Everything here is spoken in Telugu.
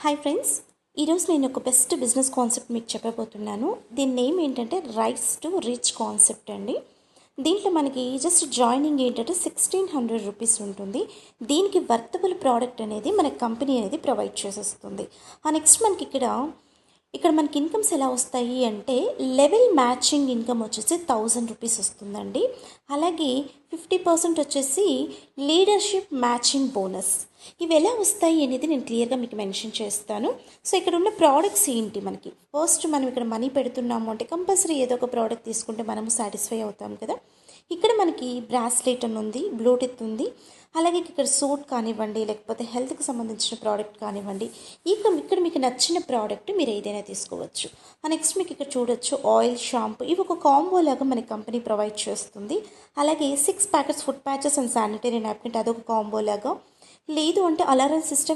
హాయ్ ఫ్రెండ్స్, ఈరోజు నేను ఒక బెస్ట్ బిజినెస్ కాన్సెప్ట్ మీకు చెప్పబోతున్నాను. దీని నేమ్ ఏంటంటే రైస్ టు రిచ్ కాన్సెప్ట్ అండి. దీంట్లో మనకి జస్ట్ జాయినింగ్ ఏంటంటే 1600 రూపీస్ ఉంటుంది. దీనికి వర్తబుల్ ప్రోడక్ట్ అనేది మన కంపెనీ అనేది ప్రొవైడ్ చేసేస్తుంది. నెక్స్ట్ మనకి ఇక్కడ మనకి ఇన్కమ్స్ ఎలా వస్తాయి అంటే లెవెల్ మ్యాచింగ్ ఇన్కమ్ వచ్చేసి 1000 రూపీస్ వస్తుందండి. అలాగే 50% వచ్చేసి లీడర్షిప్ మ్యాచింగ్ బోనస్. ఇవి ఎలా వస్తాయి అనేది నేను క్లియర్గా మీకు మెన్షన్ చేస్తాను. సో ఇక్కడ ఉన్న ప్రోడక్ట్స్ ఏంటి, మనకి ఫస్ట్ మనం ఇక్కడ మనీ పెడుతున్నాము అంటే కంపల్సరీ ఏదో ఒక ప్రోడక్ట్ తీసుకుంటే మనము సాటిస్ఫై అవుతాం కదా. ఇక్కడ మనకి బ్రాస్లెట్ అని ఉంది, బ్లూటూత్ ఉంది, అలాగే ఇక్కడ సూట్ కానివ్వండి, లేకపోతే హెల్త్కి సంబంధించిన ప్రోడక్ట్ కానివ్వండి, ఇక్కడ మీకు నచ్చిన ప్రోడక్ట్ మీరు ఏదైనా తీసుకోవచ్చు. నెక్స్ట్ మీకు ఇక్కడ చూడొచ్చు ఆయిల్, షాంపూ, ఇవి ఒక కాంబో లాగా మన కంపెనీ ప్రొవైడ్ చేస్తుంది. అలాగే 6 packets food patches and sanitary napkin, అదొక కాంబో లాగా. లేదు అంటే అలారం సిస్టమ్